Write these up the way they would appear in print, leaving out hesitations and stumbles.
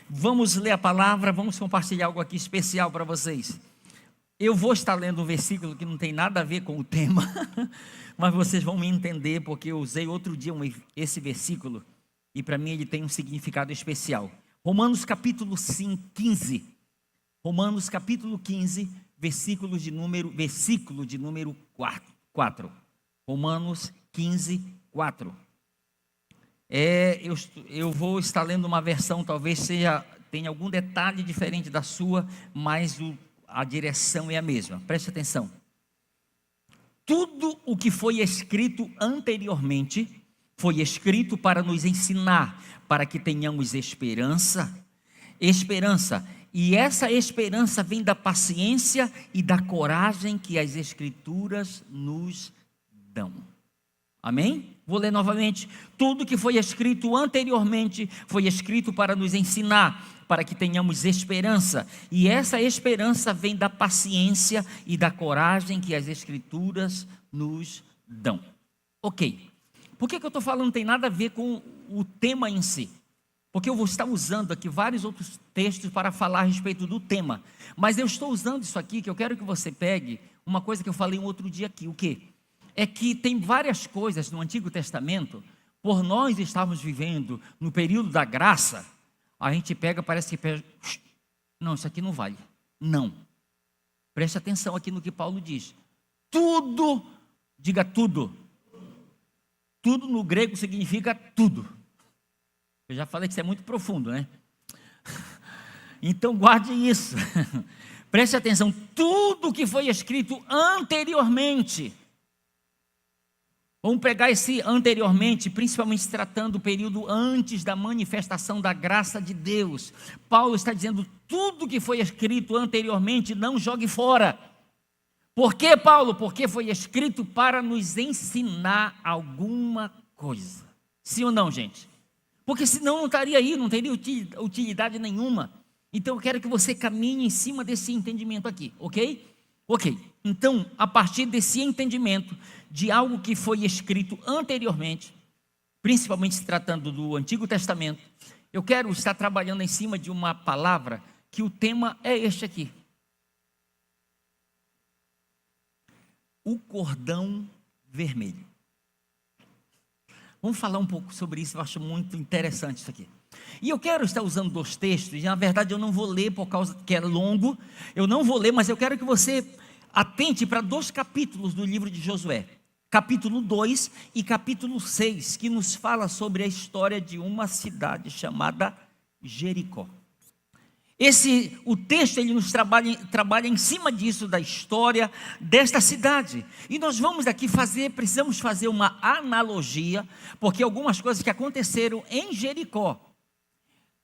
Vamos ler a palavra, vamos compartilhar algo aqui especial para vocês. Eu vou estar lendo um versículo que não tem nada a ver com o tema, mas vocês vão me entender, porque eu usei outro dia esse versículo, e para mim ele tem um significado especial. Romanos capítulo 15. Romanos capítulo 15, versículo de número 4. Romanos 15, 4. Eu vou estar lendo uma versão, talvez tenha algum detalhe diferente da sua, mas a direção é a mesma. Preste atenção. Tudo o que foi escrito anteriormente foi escrito para nos ensinar, para que tenhamos esperança. E essa esperança vem da paciência e da coragem que as Escrituras nos dão. Amém? Vou ler novamente. Tudo que foi escrito anteriormente foi escrito para nos ensinar, para que tenhamos esperança. E essa esperança vem da paciência e da coragem que as Escrituras nos dão. Ok. Por que eu estou falando? Não tem nada a ver com o tema em si. Porque eu vou estar usando aqui vários outros textos para falar a respeito do tema. Mas eu estou usando isso aqui, que eu quero que você pegue uma coisa que eu falei um outro dia aqui. O quê? É que tem várias coisas no Antigo Testamento, por nós estarmos vivendo no período da graça, a gente pega, parece que pega, não, isso aqui não vale. Não. Preste atenção aqui no que Paulo diz. Tudo, diga tudo. Tudo no grego significa tudo. Eu já falei que isso é muito profundo, né? Então guarde isso. Preste atenção. Tudo que foi escrito anteriormente. Vamos pegar esse anteriormente, principalmente se tratando do período antes da manifestação da graça de Deus. Paulo está dizendo, tudo que foi escrito anteriormente, não jogue fora. Por quê, Paulo? Porque foi escrito para nos ensinar alguma coisa. Sim ou não, gente? Porque senão não estaria aí, não teria utilidade nenhuma. Então eu quero que você caminhe em cima desse entendimento aqui, ok? Ok, então a partir desse entendimento de algo que foi escrito anteriormente, principalmente se tratando do Antigo Testamento, eu quero estar trabalhando em cima de uma palavra que o tema é este aqui. O cordão vermelho. Vamos falar um pouco sobre isso, eu acho muito interessante isso aqui. E eu quero estar usando 2 textos, e na verdade eu não vou ler por causa que é longo, eu não vou ler, mas eu quero que você atente para 2 capítulos do livro de Josué, capítulo 2 e capítulo 6, que nos fala sobre a história de uma cidade chamada Jericó. O texto ele nos trabalha em cima disso, da história desta cidade. E nós vamos aqui precisamos fazer uma analogia, porque algumas coisas que aconteceram em Jericó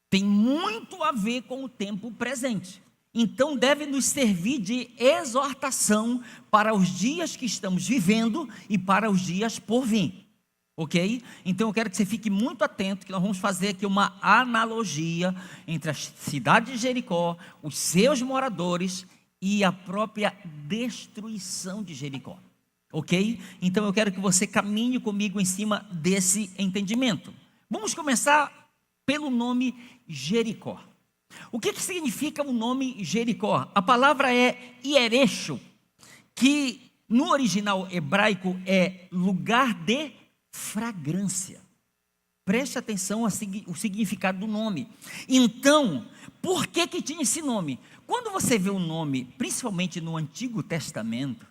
tem muito a ver com o tempo presente. Então deve nos servir de exortação para os dias que estamos vivendo e para os dias por vir. Ok? Então eu quero que você fique muito atento, que nós vamos fazer aqui uma analogia entre a cidade de Jericó, os seus moradores e a própria destruição de Jericó. Ok? Então eu quero que você caminhe comigo em cima desse entendimento. Vamos começar pelo nome Jericó. O que significa o nome Jericó? A palavra é hierecho, que no original hebraico é lugar de fragrância. Preste atenção ao significado do nome. Então, por que tinha esse nome? Quando você vê o nome, principalmente no Antigo Testamento,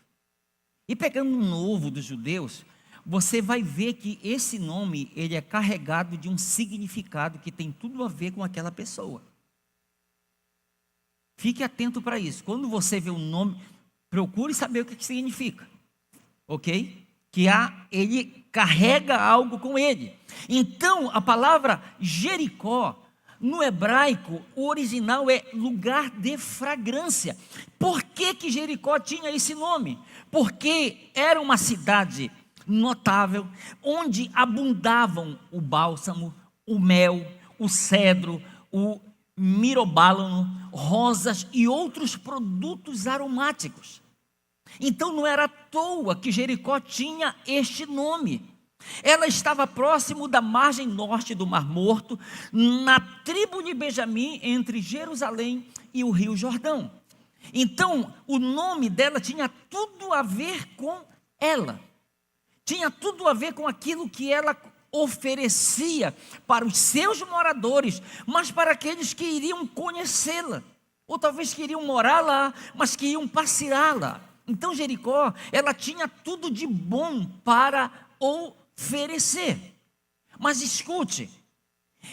e pegando o Novo dos judeus, você vai ver que esse nome, ele é carregado de um significado que tem tudo a ver com aquela pessoa. Fique atento para isso. Quando você vê o nome, procure saber o que significa. Ok? Ele carrega algo com ele. Então, a palavra Jericó, no hebraico, o original é lugar de fragrância. Por que Jericó tinha esse nome? Porque era uma cidade notável, onde abundavam o bálsamo, o mel, o cedro, o mirobalano, rosas e outros produtos aromáticos. Então não era à toa que Jericó tinha este nome. Ela estava próximo da margem norte do Mar Morto, na tribo de Benjamim, entre Jerusalém e o Rio Jordão. Então, o nome dela tinha tudo a ver com ela. Tinha tudo a ver com aquilo que ela oferecia para os seus moradores, mas para aqueles que iriam conhecê-la, ou talvez queriam morar lá, mas que iam passear lá. Então Jericó, ela tinha tudo de bom para oferecer. Mas escute,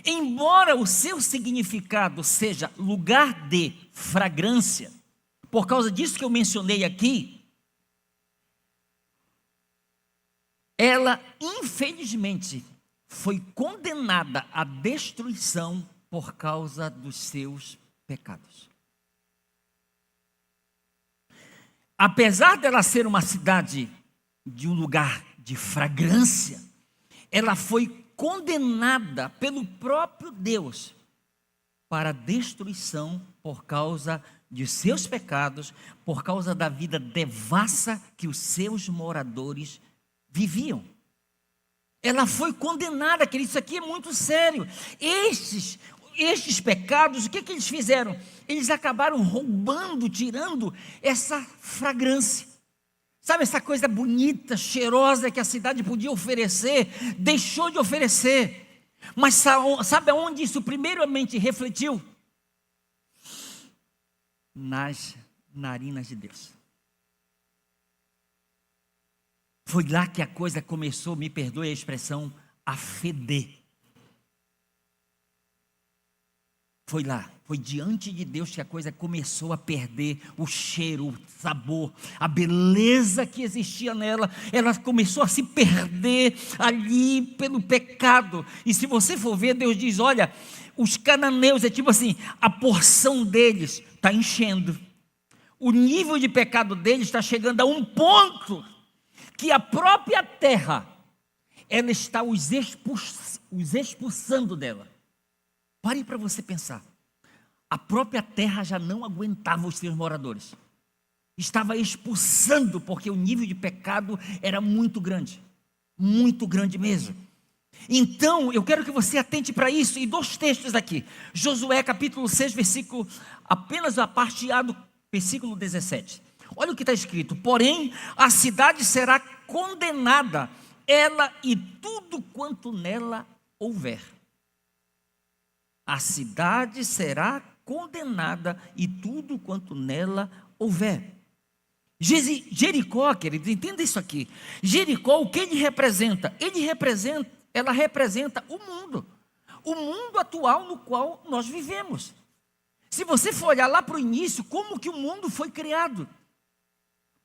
embora o seu significado seja lugar de fragrância, por causa disso que eu mencionei aqui, ela, infelizmente, foi condenada à destruição por causa dos seus pecados. Apesar dela ser uma cidade de um lugar de fragrância, ela foi condenada pelo próprio Deus para destruição por causa de seus pecados, por causa da vida devassa que os seus moradores viviam. Ela foi condenada, querido, isso aqui é muito sério. Estes pecados, o que eles fizeram? Eles acabaram roubando, tirando essa fragrância. Sabe essa coisa bonita, cheirosa que a cidade podia oferecer? Deixou de oferecer. Mas sabe aonde isso primeiramente refletiu? Nas narinas de Deus. Foi lá que a coisa começou, me perdoe a expressão, a feder. Foi lá, foi diante de Deus que a coisa começou a perder o cheiro, o sabor, a beleza que existia nela. Ela começou a se perder ali pelo pecado. E se você for ver, Deus diz, olha, os cananeus, é tipo assim, a porção deles está enchendo. O nível de pecado deles está chegando a um ponto que a própria terra, ela está os expulsando dela. Pare para você pensar. A própria terra já não aguentava os seus moradores. Estava expulsando, porque o nível de pecado era muito grande mesmo. Então, eu quero que você atente para isso, e 2 textos aqui. Josué capítulo 6, versículo, apenas a parte A do versículo 17. Olha o que está escrito: porém, a cidade será condenada, ela e tudo quanto nela houver. A cidade será condenada e tudo quanto nela houver. Jericó, queridos, entenda isso aqui. Jericó, o que ele representa? Ela representa o mundo atual no qual nós vivemos. Se você for olhar lá para o início, como que o mundo foi criado?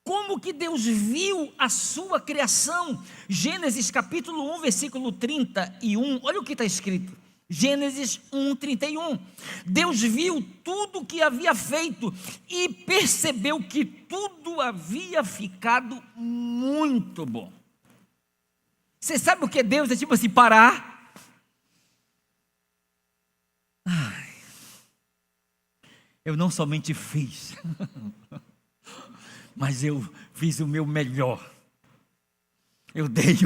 Como que Deus viu a sua criação? Gênesis capítulo 1, versículo 31, olha o que está escrito. Gênesis 1, 31. Deus viu tudo o que havia feito e percebeu que tudo havia ficado muito bom. Você sabe o que é Deus? É tipo assim, parar. Eu não somente fiz, mas eu fiz o meu melhor. Eu dei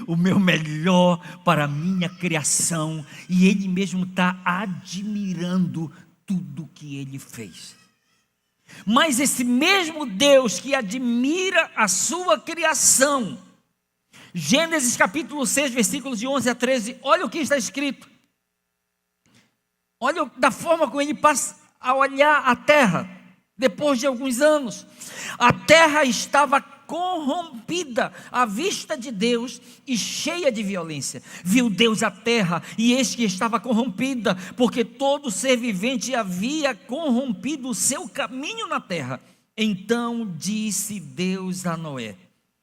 o meu melhor para a minha criação, e Ele mesmo está admirando tudo que Ele fez. Mas esse mesmo Deus que admira a sua criação, Gênesis capítulo 6, versículos de 11 a 13, olha o que está escrito. Olha da forma como Ele passa a olhar a terra, depois de alguns anos. A terra estava corrompida à vista de Deus e cheia de violência. Viu Deus a terra, e eis que estava corrompida, porque todo ser vivente havia corrompido o seu caminho na terra. Então disse Deus a Noé: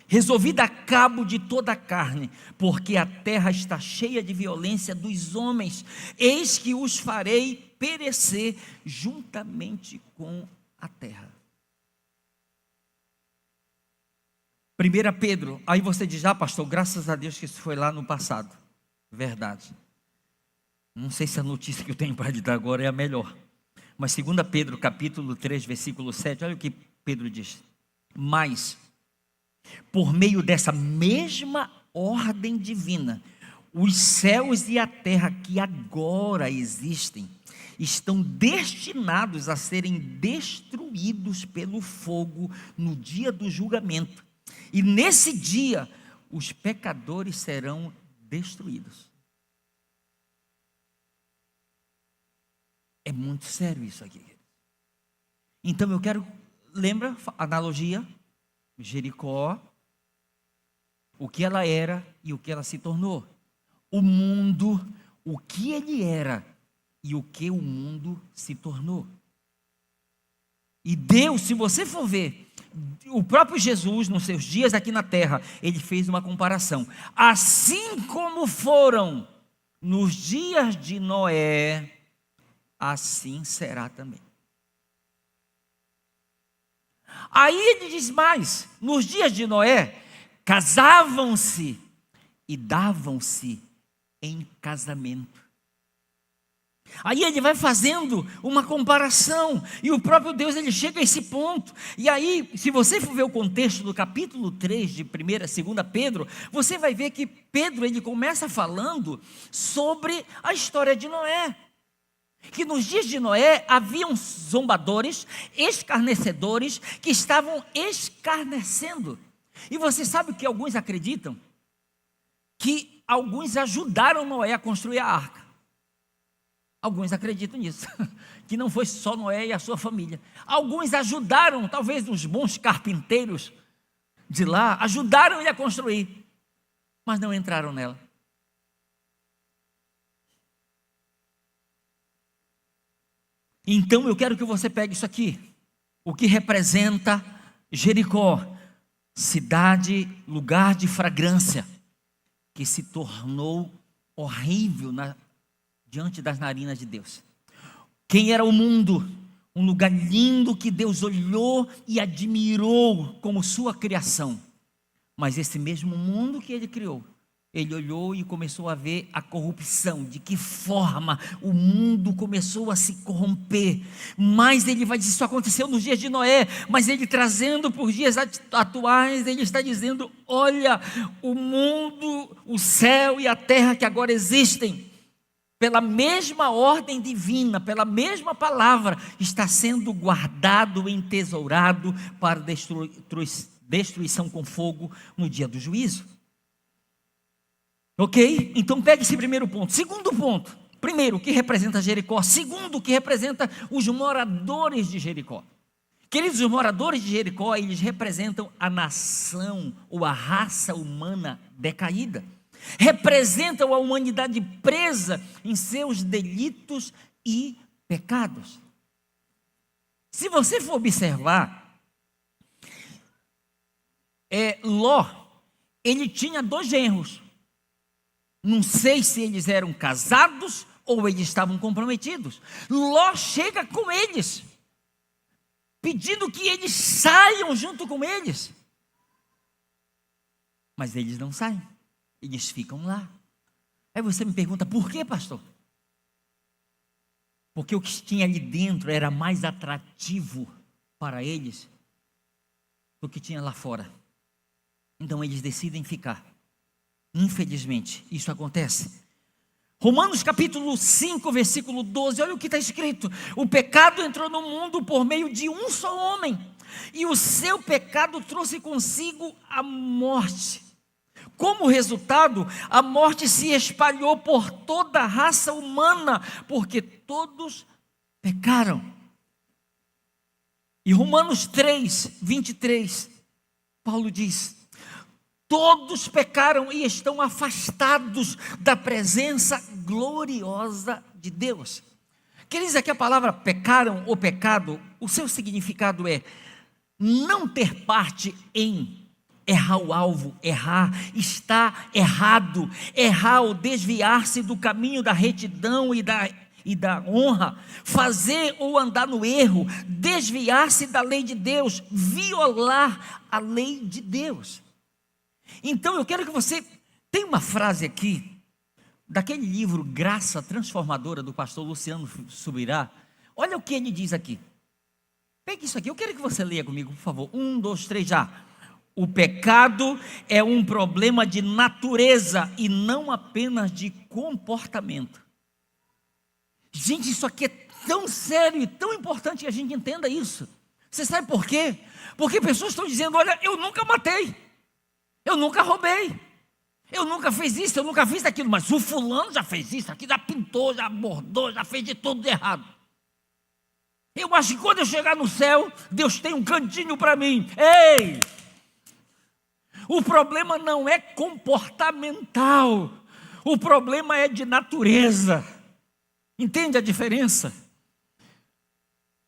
resolvi dar cabo de toda a carne, porque a terra está cheia de violência dos homens. Eis que os farei perecer juntamente com a terra. 1 Pedro, aí você diz, pastor, graças a Deus que isso foi lá no passado. Verdade. Não sei se a notícia que eu tenho para lhe dar agora é a melhor. Mas 2 Pedro, capítulo 3, versículo 7, olha o que Pedro diz. Mas, por meio dessa mesma ordem divina, os céus e a terra que agora existem estão destinados a serem destruídos pelo fogo no dia do julgamento. E nesse dia, os pecadores serão destruídos. É muito sério isso aqui. Então eu quero, lembra a analogia? Jericó, o que ela era e o que ela se tornou. O mundo, o que ele era e o que o mundo se tornou. E Deus, se você for ver, o próprio Jesus, nos seus dias aqui na terra, ele fez uma comparação. Assim como foram nos dias de Noé, assim será também. Aí ele diz mais: nos dias de Noé, casavam-se e davam-se em casamento. Aí ele vai fazendo uma comparação, e o próprio Deus, ele chega a esse ponto. E aí, se você for ver o contexto do capítulo 3 de 1ª, 2ª Pedro, você vai ver que Pedro, ele começa falando sobre a história de Noé. Que nos dias de Noé haviam zombadores, escarnecedores, que estavam escarnecendo. E você sabe o que alguns acreditam? Que alguns ajudaram Noé a construir a arca. Alguns acreditam nisso, que não foi só Noé e a sua família. Alguns ajudaram, talvez os bons carpinteiros de lá, ajudaram ele a construir, mas não entraram nela. Então eu quero que você pegue isso aqui, o que representa Jericó, cidade, lugar de fragrância, que se tornou horrível diante das narinas de Deus. Quem era o mundo? Um lugar lindo que Deus olhou e admirou como sua criação. Mas esse mesmo mundo que ele criou, ele olhou e começou a ver a corrupção, de que forma o mundo começou a se corromper. Mas ele vai dizer, isso aconteceu nos dias de Noé, mas ele trazendo para os dias atuais, ele está dizendo, olha, o mundo, o céu e a terra que agora existem, pela mesma ordem divina, pela mesma palavra, está sendo guardado, entesourado para destruição com fogo no dia do juízo. Ok? Então pegue esse primeiro ponto. Segundo ponto. Primeiro, o que representa Jericó. Segundo, o que representa os moradores de Jericó. Queridos, os moradores de Jericó, eles representam a nação ou a raça humana decaída. Representam a humanidade presa em seus delitos e pecados. Se você for observar, Ló, ele tinha 2 genros. Não sei se eles eram casados ou eles estavam comprometidos. Ló chega com eles, pedindo que eles saiam junto com eles. Mas eles não saem. Eles ficam lá. Aí você me pergunta, por que, pastor? Porque o que tinha ali dentro era mais atrativo para eles do que tinha lá fora. Então eles decidem ficar. Infelizmente, isso acontece. Romanos capítulo 5, versículo 12, olha o que está escrito. O pecado entrou no mundo por meio de um só homem, e o seu pecado trouxe consigo a morte. Como resultado, a morte se espalhou por toda a raça humana, porque todos pecaram. E Romanos 3, 23, Paulo diz: todos pecaram e estão afastados da presença gloriosa de Deus. Queridos, aqui a palavra pecaram ou pecado, o seu significado é não ter parte em, errar o alvo, errar, estar errado, errar ou desviar-se do caminho da retidão e da honra, fazer ou andar no erro, desviar-se da lei de Deus, violar a lei de Deus. Então eu quero que você, tem uma frase aqui, daquele livro Graça Transformadora do pastor Luciano Subirá, olha o que ele diz aqui. Pegue isso aqui, eu quero que você leia comigo, por favor. 1, 2, 3, já. O pecado é um problema de natureza e não apenas de comportamento. Gente, isso aqui é tão sério e tão importante que a gente entenda isso. Você sabe por quê? Porque pessoas estão dizendo: olha, eu nunca matei, eu nunca roubei, eu nunca fiz isso, eu nunca fiz aquilo, mas o fulano já fez isso aqui, já pintou, já bordou, já fez de tudo de errado. Eu acho que quando eu chegar no céu, Deus tem um cantinho para mim. Ei! O problema não é comportamental, o problema é de natureza. Entende a diferença?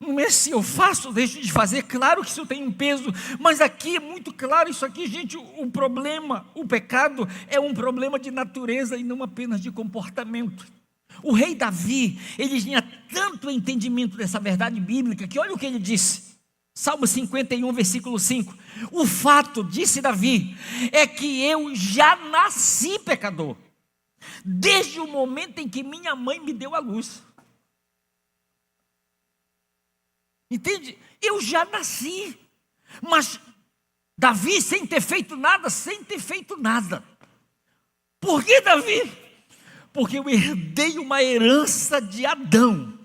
Não é se eu faço, deixo de fazer, claro que isso tem um peso, mas aqui é muito claro isso aqui, gente. O problema, o pecado é um problema de natureza e não apenas de comportamento. O rei Davi, ele tinha tanto entendimento dessa verdade bíblica, que olha o que ele disse. Salmo 51, versículo 5. O fato, disse Davi, é que eu já nasci pecador, desde o momento em que minha mãe me deu à luz. Entende? Eu já nasci. Mas Davi, sem ter feito nada. Por que Davi? Porque eu herdei uma herança de Adão.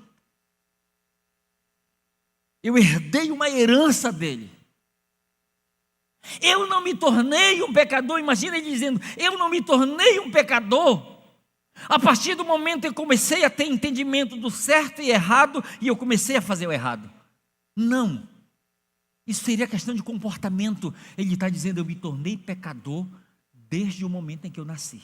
Eu herdei uma herança dele. Eu não me tornei um pecador. Imagina ele dizendo: eu não me tornei um pecador a partir do momento que eu comecei a ter entendimento do certo e errado e eu comecei a fazer o errado. Não, isso seria questão de comportamento. Ele está dizendo: eu me tornei pecador desde o momento em que eu nasci.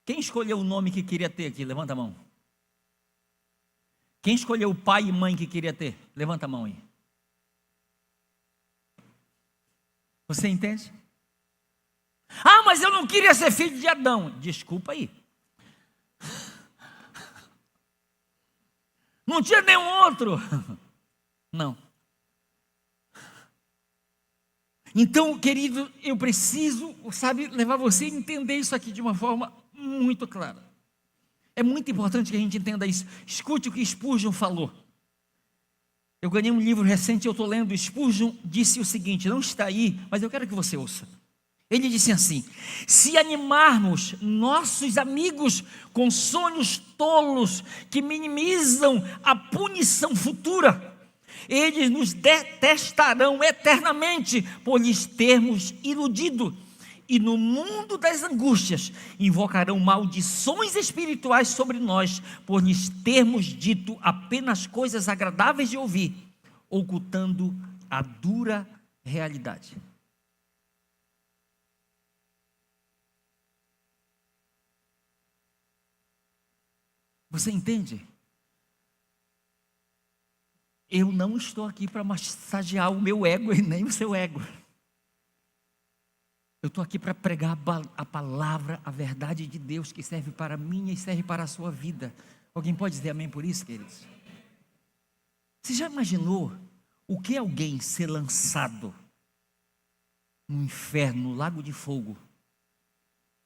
Quem escolheu o nome que queria ter aqui? Levanta a mão. Quem escolheu o pai e mãe que queria ter? Levanta a mão aí. Você entende? Ah, mas eu não queria ser filho de Adão. Desculpa aí. Não tinha nenhum outro. Não. Então, querido, eu preciso, levar você a entender isso aqui de uma forma muito clara. É muito importante que a gente entenda isso. Escute o que Spurgeon falou. Eu ganhei um livro recente, eu estou lendo. Spurgeon disse o seguinte, não está aí, mas eu quero que você ouça. Ele disse assim: se animarmos nossos amigos com sonhos tolos que minimizam a punição futura, eles nos detestarão eternamente por lhes termos iludido, e no mundo das angústias invocarão maldições espirituais sobre nós por lhes termos dito apenas coisas agradáveis de ouvir, ocultando a dura realidade. Você entende? Eu não estou aqui para massagear o meu ego e nem o seu ego. Eu estou aqui para pregar a palavra, a verdade de Deus, que serve para mim e serve para a sua vida. Alguém pode dizer amém por isso, queridos? Você já imaginou o que é alguém ser lançado no inferno, no lago de fogo,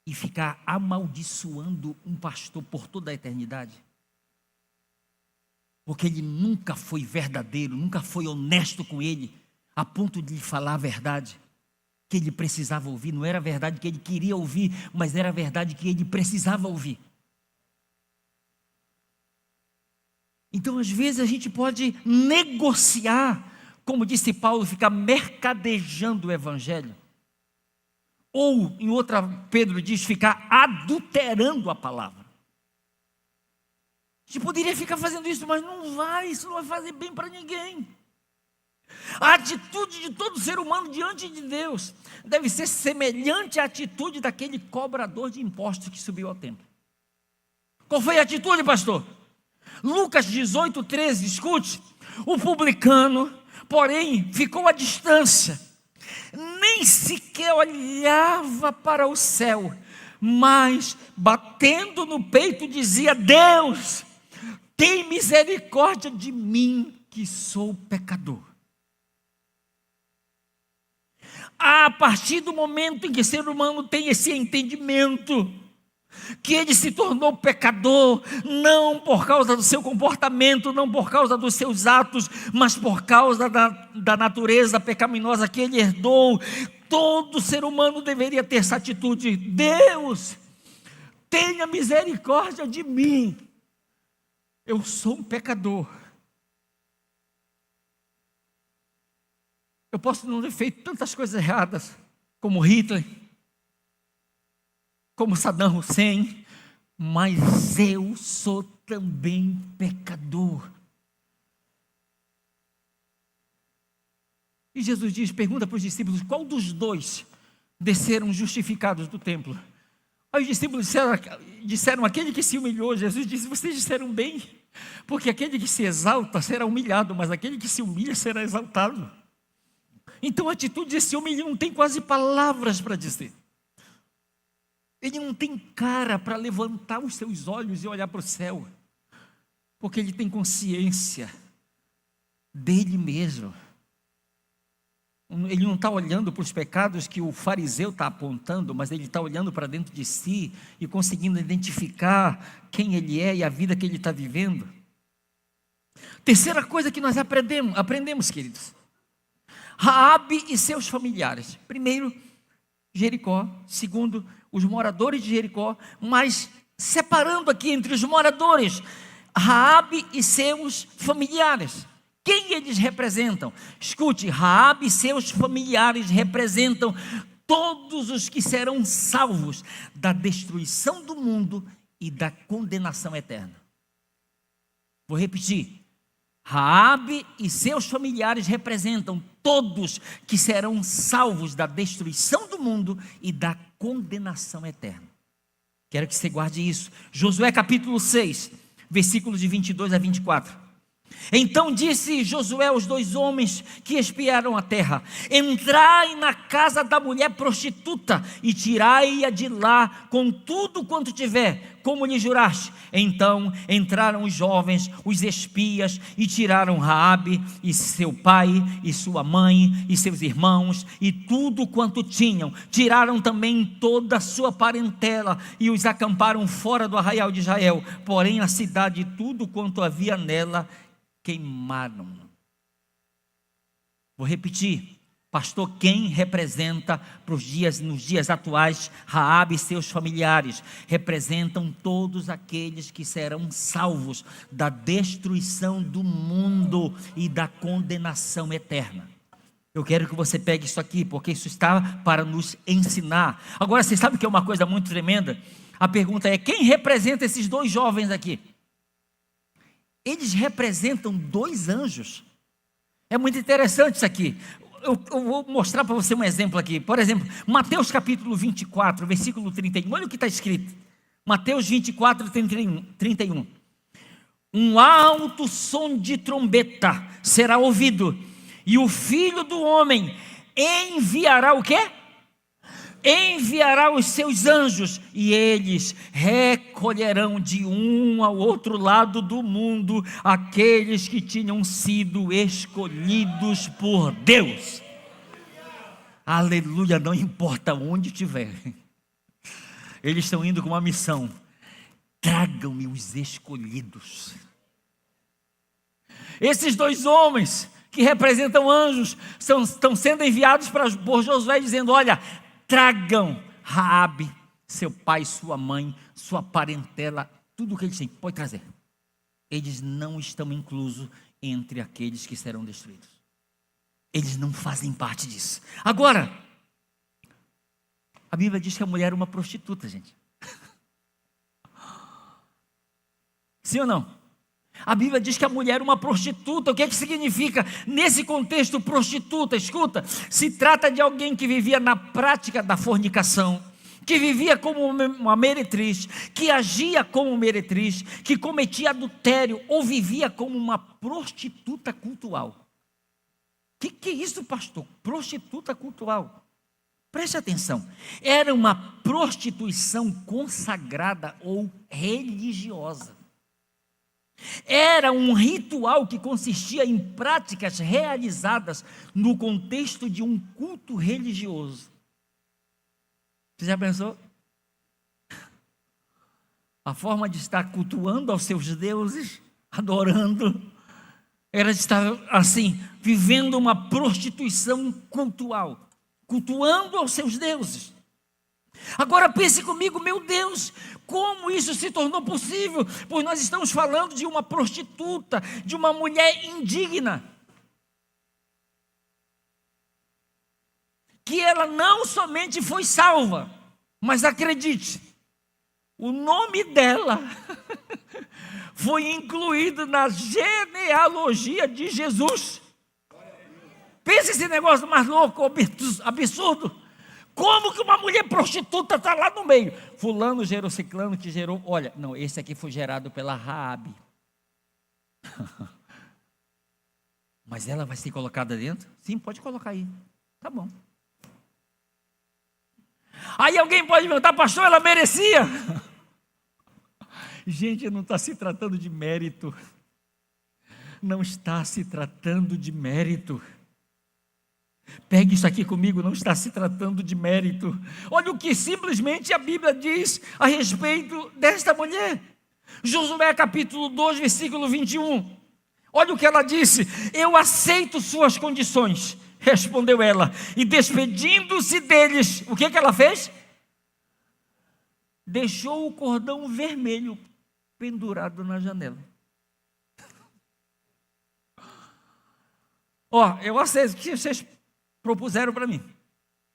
e ficar amaldiçoando um pastor por toda a eternidade? Porque ele nunca foi verdadeiro, nunca foi honesto com ele, a ponto de lhe falar a verdade que ele precisava ouvir. Não era a verdade que ele queria ouvir, mas era a verdade que ele precisava ouvir. Então, às vezes, a gente pode negociar, como disse Paulo, ficar mercadejando o evangelho. Ou, em outra, Pedro diz, ficar adulterando a palavra. A gente poderia ficar fazendo isso, mas não vai, isso não vai fazer bem para ninguém. A atitude de todo ser humano diante de Deus deve ser semelhante à atitude daquele cobrador de impostos que subiu ao templo. Qual foi a atitude, pastor? Lucas 18, 13, escute. O publicano, porém, ficou à distância, nem sequer olhava para o céu, mas, batendo no peito, dizia: Deus, tem misericórdia de mim, que sou pecador. A partir do momento em que o ser humano tem esse entendimento, que ele se tornou pecador, não por causa do seu comportamento, não por causa dos seus atos, mas por causa da natureza pecaminosa que ele herdou. Todo ser humano deveria ter essa atitude: Deus, tenha misericórdia de mim, eu sou um pecador. Eu posso não ter feito tantas coisas erradas, como Hitler, como Saddam Hussein, mas eu sou também pecador. E Jesus pergunta para os discípulos: qual dos dois desceram justificados do templo? Aí os discípulos disseram aquele que se humilhou. Jesus disse: vocês disseram bem, porque aquele que se exalta será humilhado, mas aquele que se humilha será exaltado. Então a atitude desse homem, ele não tem quase palavras para dizer. Ele não tem cara para levantar os seus olhos e olhar para o céu, porque ele tem consciência dele mesmo. Ele não está olhando para os pecados que o fariseu está apontando, mas ele está olhando para dentro de si e conseguindo identificar quem ele é e a vida que ele está vivendo. Terceira coisa que nós aprendemos, queridos: Raabe e seus familiares. Primeiro, Jericó. Segundo, os moradores de Jericó. Mas separando aqui entre os moradores, Raabe e seus familiares. Quem eles representam? Escute, Raabe e seus familiares representam todos os que serão salvos da destruição do mundo e da condenação eterna. Vou repetir. Raabe e seus familiares representam todos que serão salvos da destruição do mundo e da condenação eterna. Quero que você guarde isso. Josué capítulo 6, versículos de 22 a 24. Então disse Josué aos dois homens que espiaram a terra: entrai na casa da mulher prostituta e tirai-a de lá com tudo quanto tiver, como lhe juraste. Então entraram os jovens, os espias, e tiraram Raabe e seu pai e sua mãe e seus irmãos e tudo quanto tinham. Tiraram também toda a sua parentela e os acamparam fora do arraial de Israel. Porém a cidade e tudo quanto havia nela queimaram. Vou repetir. Pastor, quem representa nos dias atuais? Raabe e seus familiares representam todos aqueles que serão salvos da destruição do mundo e da condenação eterna. Eu quero que você pegue isso aqui, porque isso está para nos ensinar. Agora, você sabe que é uma coisa muito tremenda? A pergunta é: quem representa esses dois jovens aqui? Eles representam dois anjos. É muito interessante isso aqui. Eu vou mostrar para você um exemplo aqui. Por exemplo, Mateus capítulo 24, versículo 31. Olha o que está escrito. Mateus 24, 31. Um alto som de trombeta será ouvido, e o Filho do Homem enviará o quê? Enviará os seus anjos, e eles recolherão de um ao outro lado do mundo aqueles que tinham sido escolhidos por Deus. Aleluia, não importa onde estiver, eles estão indo com uma missão: tragam-me os escolhidos. Esses dois homens que representam anjos estão sendo enviados por Josué, dizendo: olha, tragam Raabe, seu pai, sua mãe, sua parentela, tudo o que eles têm, pode trazer. Eles não estão inclusos entre aqueles que serão destruídos. Eles não fazem parte disso. Agora, a Bíblia diz que a mulher era uma prostituta, gente. Sim ou não? A Bíblia diz que a mulher era uma prostituta. O que é que significa? Nesse contexto, prostituta, escuta, se trata de alguém que vivia na prática da fornicação, que vivia como uma meretriz, que agia como meretriz, que cometia adultério ou vivia como uma prostituta cultural. Que é isso, pastor? Prostituta cultural. Preste atenção. Era uma prostituição consagrada ou religiosa. Era um ritual que consistia em práticas realizadas no contexto de um culto religioso. Você já pensou? A forma de estar cultuando aos seus deuses, adorando, era de estar assim, vivendo uma prostituição cultual, cultuando aos seus deuses. Agora pense comigo, meu Deus, como isso se tornou possível? Pois nós estamos falando de uma prostituta, de uma mulher indigna, que ela não somente foi salva, mas acredite, o nome dela foi incluído na genealogia de Jesus. Pensa esse negócio mais louco, absurdo. Como que uma mulher prostituta está lá no meio? Fulano gerou ciclano que gerou... Olha, não, esse aqui foi gerado pela Raabe. Mas ela vai ser colocada dentro? Sim, pode colocar aí. Tá bom. Aí alguém pode perguntar, pastor, ela merecia? Gente, não está se tratando de mérito. Não está se tratando de mérito. Pegue isso aqui comigo, não está se tratando de mérito. Olha o que simplesmente a Bíblia diz a respeito desta mulher. Josué capítulo 2, versículo 21. Olha o que ela disse: eu aceito suas condições, respondeu ela. E despedindo-se deles, o que ela fez? Deixou o cordão vermelho pendurado na janela. Eu aceito o que vocês propuseram para mim.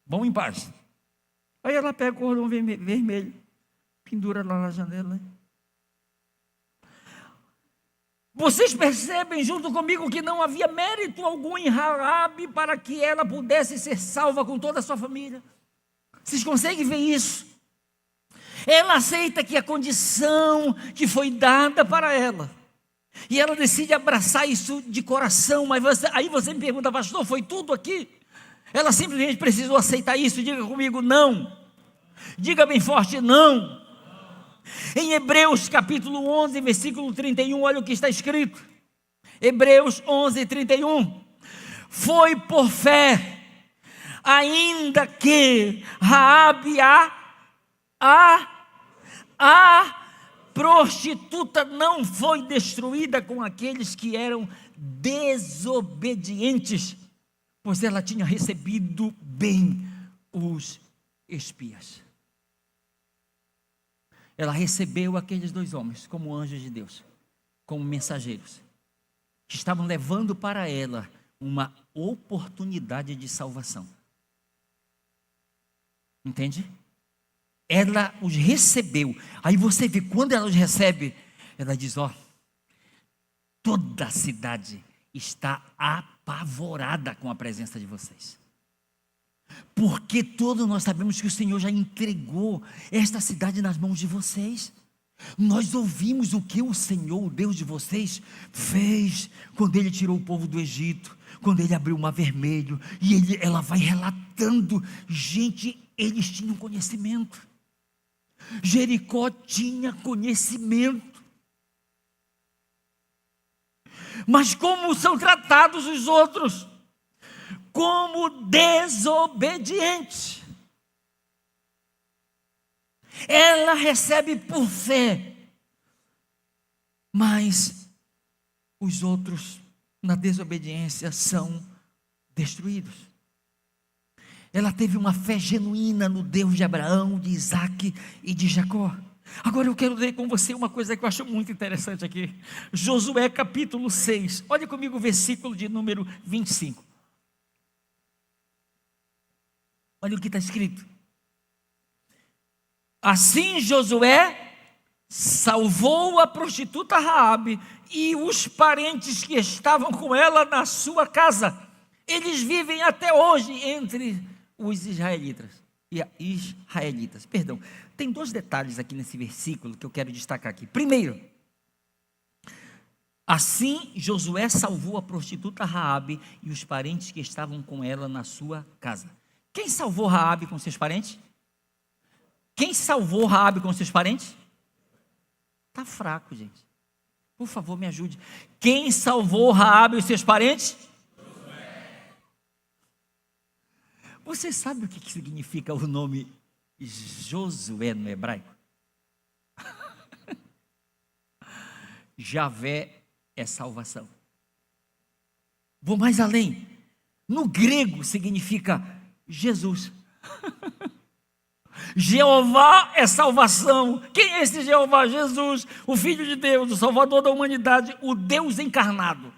Vão em paz. Aí ela pega o cordão vermelho, pendura lá na janela. Vocês percebem junto comigo que não havia mérito algum em Raabe para que ela pudesse ser salva com toda a sua família? Vocês conseguem ver isso? Ela aceita que a condição que foi dada para ela, e ela decide abraçar isso de coração. Mas aí você me pergunta, pastor, foi tudo aqui? Ela simplesmente precisou aceitar isso. Diga comigo, não. Diga bem forte, não. Em Hebreus capítulo 11, versículo 31, olha o que está escrito. Hebreus 11, 31. Foi por fé, ainda que Raabe a prostituta não foi destruída com aqueles que eram desobedientes, pois ela tinha recebido bem os espias. Ela recebeu aqueles dois homens como anjos de Deus, como mensageiros, que estavam levando para ela uma oportunidade de salvação. Entende? Ela os recebeu. Aí você vê, quando ela os recebe, ela diz, toda a cidade está apavorada com a presença de vocês. Porque todos nós sabemos que o Senhor já entregou esta cidade nas mãos de vocês. Nós ouvimos o que o Senhor, o Deus de vocês, fez quando Ele tirou o povo do Egito, quando Ele abriu o mar vermelho, e ela vai relatando. Gente, eles tinham conhecimento. Jericó tinha conhecimento. Mas como são tratados os outros? Como desobedientes. Ela recebe por fé, mas os outros, na desobediência, são destruídos. Ela teve uma fé genuína no Deus de Abraão, de Isaac e de Jacó. Agora eu quero ler com você uma coisa que eu acho muito interessante aqui. Josué capítulo 6. Olha comigo o versículo de número 25. Olha o que está escrito. Assim Josué salvou a prostituta Raabe e os parentes que estavam com ela na sua casa. Eles vivem até hoje entre os israelitas. Perdão. Tem dois detalhes aqui nesse versículo que eu quero destacar aqui. Primeiro, assim Josué salvou a prostituta Raabe e os parentes que estavam com ela na sua casa. Quem salvou Raabe com seus parentes? Quem salvou Raabe com seus parentes? Está fraco, gente. Por favor, me ajude. Quem salvou Raabe e os seus parentes? Josué. Você sabe o que significa o nome Josué no hebraico? Javé é salvação. Vou mais além. No grego significa Jesus. Jeová é salvação. Quem é esse Jeová? Jesus, o Filho de Deus, o Salvador da humanidade, o Deus encarnado.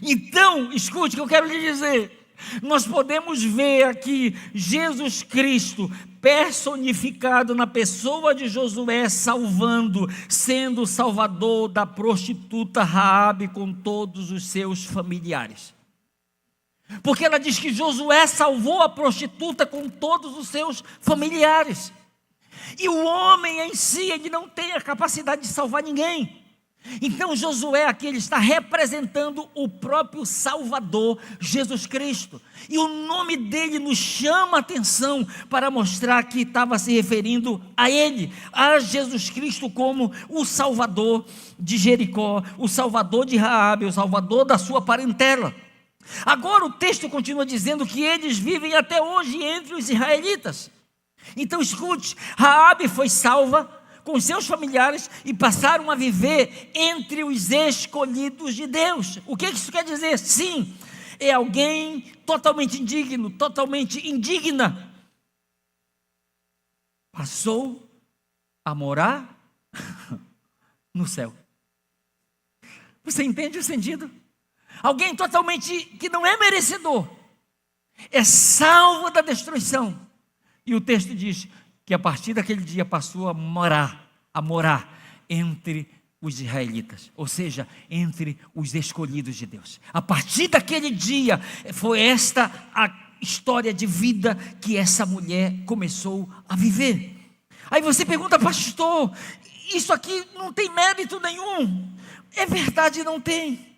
Então, escute o que eu quero lhe dizer. Nós podemos ver aqui Jesus Cristo personificado na pessoa de Josué, salvando, sendo o salvador da prostituta Raabe com todos os seus familiares. Porque ela diz que Josué salvou a prostituta com todos os seus familiares. E o homem em si, ele não tem a capacidade de salvar ninguém. Então Josué aqui, ele está representando o próprio Salvador, Jesus Cristo. E o nome dele nos chama a atenção para mostrar que estava se referindo a ele, a Jesus Cristo como o Salvador de Jericó, o Salvador de Raabe, o Salvador da sua parentela. Agora o texto continua dizendo que eles vivem até hoje entre os israelitas. Então escute, Raabe foi salva com seus familiares e passaram a viver entre os escolhidos de Deus. O que isso quer dizer? Sim, é alguém totalmente indigno, totalmente indigna. Passou a morar no céu. Você entende o sentido? Alguém totalmente que não é merecedor, é salvo da destruição. E o texto diz que a partir daquele dia passou a morar entre os israelitas, ou seja, entre os escolhidos de Deus. A partir daquele dia, foi esta a história de vida que essa mulher começou a viver. Aí você pergunta, pastor, isso aqui não tem mérito nenhum. É verdade, não tem.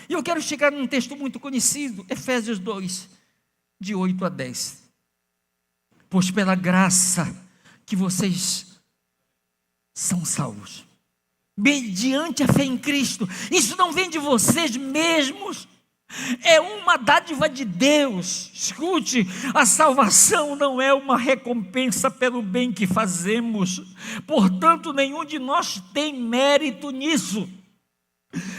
E eu quero chegar num texto muito conhecido, Efésios 2, de 8 a 10. Pois pela graça que vocês são salvos, mediante a fé em Cristo. Isso não vem de vocês mesmos, é uma dádiva de Deus. Escute, a salvação não é uma recompensa pelo bem que fazemos, portanto nenhum de nós tem mérito nisso.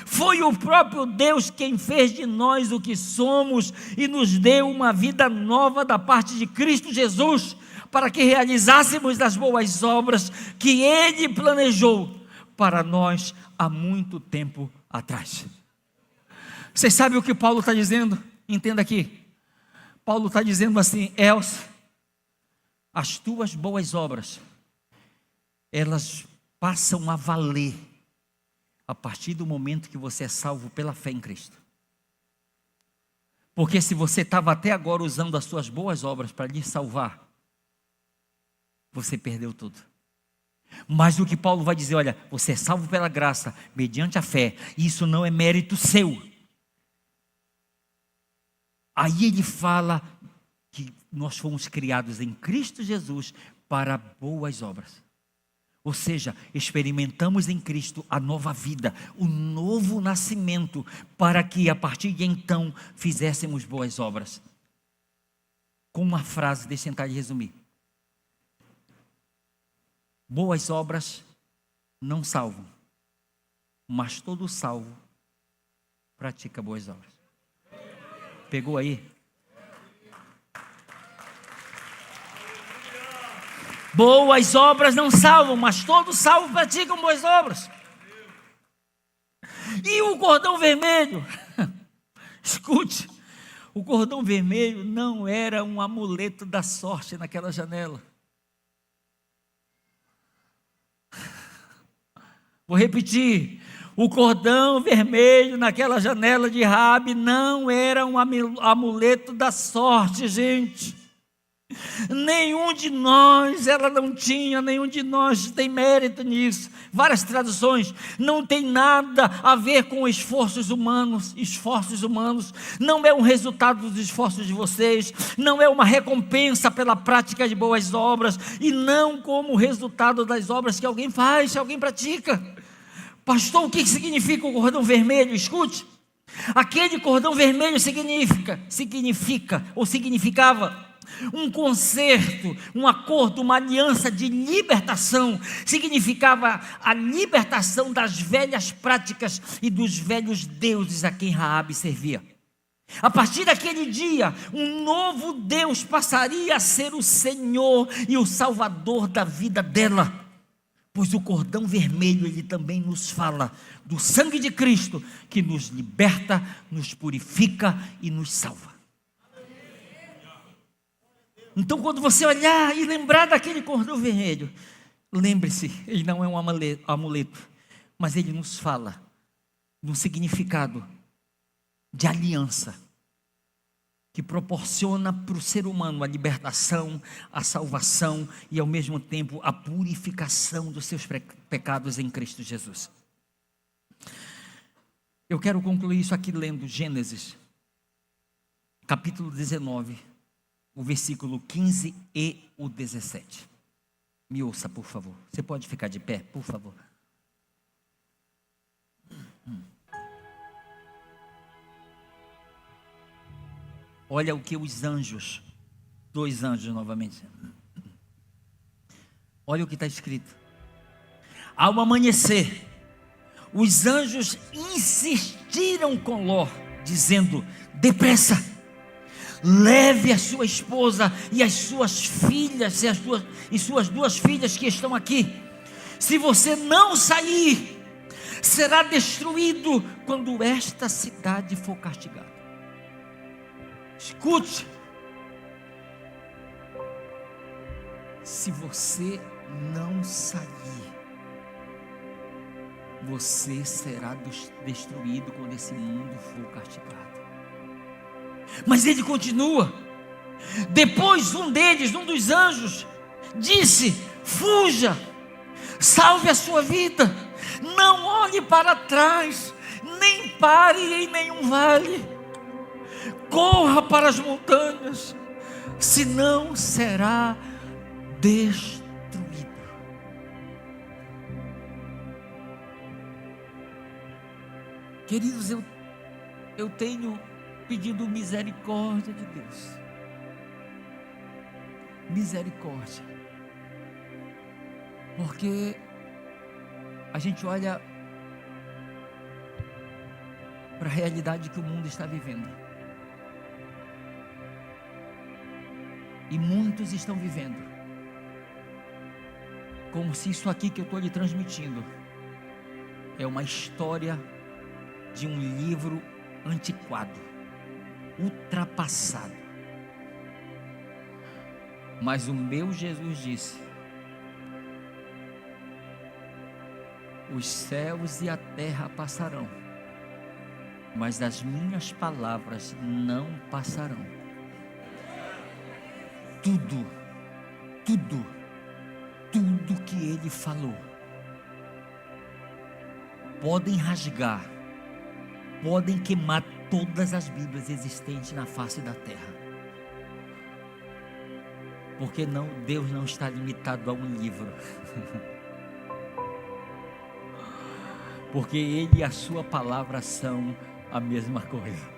Foi o próprio Deus quem fez de nós o que somos e nos deu uma vida nova da parte de Cristo Jesus, para que realizássemos as boas obras que Ele planejou para nós há muito tempo atrás. Você sabe o que Paulo está dizendo? Entenda aqui. Paulo está dizendo assim: Elsa, as tuas boas obras, elas passam a valer a partir do momento que você é salvo pela fé em Cristo. Porque se você estava até agora usando as suas boas obras para lhe salvar, você perdeu tudo. Mas o que Paulo vai dizer, olha, você é salvo pela graça, mediante a fé, isso não é mérito seu. Aí ele fala que nós fomos criados em Cristo Jesus para boas obras. Ou seja, experimentamos em Cristo a nova vida, o novo nascimento, para que a partir de então fizéssemos boas obras. Com uma frase, deixa eu tentar resumir. Boas obras não salvam, mas todo salvo pratica boas obras. Pegou aí? Boas obras não salvam, mas todos salvos praticam boas obras. E o cordão vermelho? Escute, o cordão vermelho não era um amuleto da sorte naquela janela. Vou repetir, o cordão vermelho naquela janela de Raabe não era um amuleto da sorte, gente. Nenhum de nós, ela não tinha, nenhum de nós tem mérito nisso. Várias traduções, não tem nada a ver com esforços humanos, não é um resultado dos esforços de vocês, não é uma recompensa pela prática de boas obras, e não como resultado das obras que alguém faz, que alguém pratica. Pastor, o que significa o cordão vermelho? Escute, aquele cordão vermelho significava Um concerto, um acordo, uma aliança de libertação, significava a libertação das velhas práticas e dos velhos deuses a quem Raabe servia. A partir daquele dia, um novo Deus passaria a ser o Senhor e o Salvador da vida dela. Pois o cordão vermelho, ele também nos fala do sangue de Cristo, que nos liberta, nos purifica e nos salva. Então, quando você olhar e lembrar daquele cordão vermelho, lembre-se, ele não é um amuleto, mas ele nos fala do significado de aliança, que proporciona para o ser humano a libertação, a salvação e ao mesmo tempo a purificação dos seus pecados em Cristo Jesus. Eu quero concluir isso aqui lendo Gênesis, capítulo 19, o versículo 15 e o 17. Me ouça, por favor. Você pode ficar de pé, por favor. Olha o que os anjos, 2 anjos novamente. Olha o que está escrito. Ao amanhecer, os anjos insistiram com Ló, dizendo: depressa, leve a sua esposa e as suas filhas e suas 2 filhas que estão aqui. Se você não sair, será destruído quando esta cidade for castigada. Escute, se você não sair, você será destruído quando esse mundo for castigado. Mas ele continua. Depois um dos anjos, disse: fuja, salve a sua vida, não olhe para trás, nem pare em nenhum vale. Corra para as montanhas, senão será destruído. Queridos, eu tenho pedido misericórdia de Deus. Misericórdia. Porque a gente olha para a realidade que o mundo está vivendo. E muitos estão vivendo como se isso aqui que eu estou lhe transmitindo é uma história de um livro antiquado, ultrapassado. Mas o meu Jesus disse: os céus e a terra passarão, mas as minhas palavras não passarão. Tudo que ele falou, podem rasgar, podem queimar todas as Bíblias existentes na face da terra, porque Deus não está limitado a um livro, porque Ele e a sua palavra são a mesma coisa.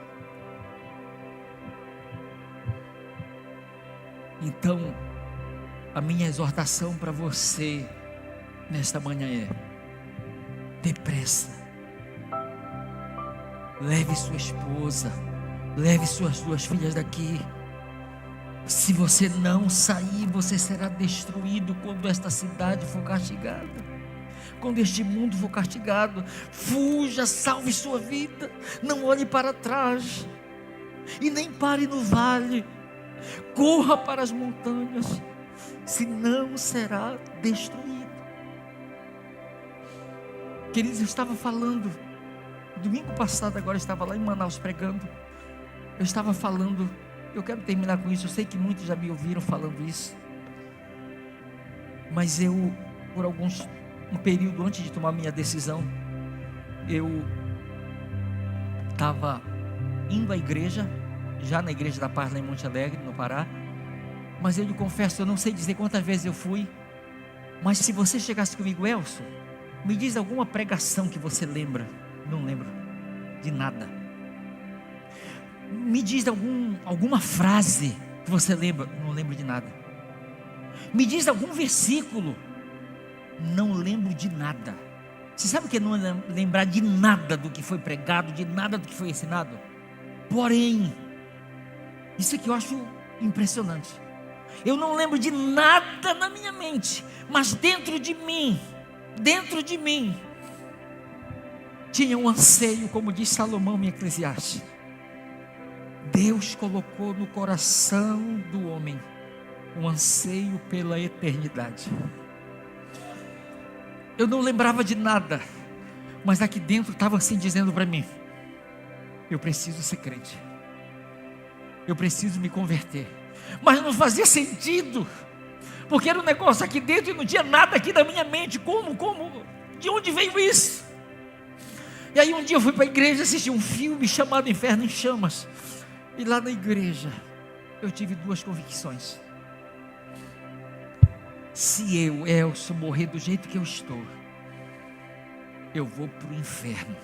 Então, a minha exortação para você nesta manhã é: depressa, leve sua esposa, leve suas 2 filhas daqui. Se você não sair, você será destruído quando esta cidade for castigada, quando este mundo for castigado. Fuja, salve sua vida, não olhe para trás e nem pare no vale. Corra para as montanhas, senão será destruído. Queridos, eu estava falando domingo passado, agora eu estava lá em Manaus pregando. Eu estava falando, eu quero terminar com isso. Eu sei que muitos já me ouviram falando isso, mas eu, por um período antes de tomar minha decisão, eu estava indo à igreja, já na Igreja da Paz lá em Monte Alegre, no Pará. Mas eu lhe confesso, eu não sei dizer quantas vezes eu fui, mas se você chegasse comigo: Elson, me diz alguma pregação que você lembra. Não lembro de nada. Me diz alguma frase Você lembra? Não lembro de nada. Me diz algum versículo. Não lembro de nada. Você sabe o que é não lembrar de nada do que foi pregado, de nada do que foi ensinado? Porém, isso é que eu acho impressionante. Eu não lembro de nada na minha mente, mas dentro de mim, tinha um anseio, como diz Salomão em Eclesiastes. Deus colocou no coração do homem um anseio pela eternidade. Eu não lembrava de nada, mas aqui dentro estava assim dizendo para mim: eu preciso ser crente, eu preciso me converter. Mas não fazia sentido, porque era um negócio aqui dentro e não tinha nada aqui na minha mente. Como, de onde veio isso? E aí um dia eu fui para a igreja assistir um filme chamado Inferno em Chamas. E lá na igreja eu tive duas convicções: se eu, Elcio, morrer do jeito que eu estou, eu vou para o inferno.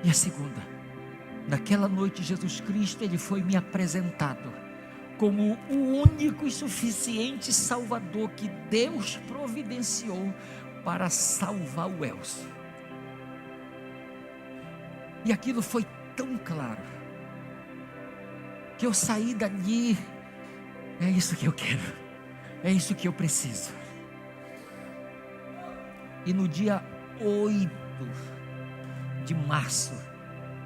E a segunda: naquela noite Jesus Cristo, Ele foi me apresentado como o único e suficiente Salvador que Deus providenciou para salvar o Elcio. E aquilo foi tão claro, que eu saí dali: é isso que eu quero, é isso que eu preciso. E no dia 8 de março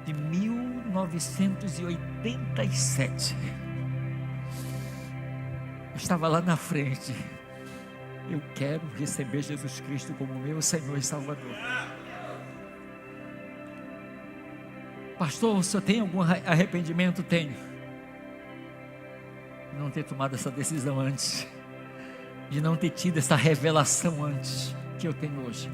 de 1987, eu estava lá na frente: eu quero receber Jesus Cristo como meu Senhor e Salvador. Pastor, o senhor tem algum arrependimento? Tenho. Não ter tomado essa decisão antes, de não ter tido essa revelação antes que eu tenho hoje.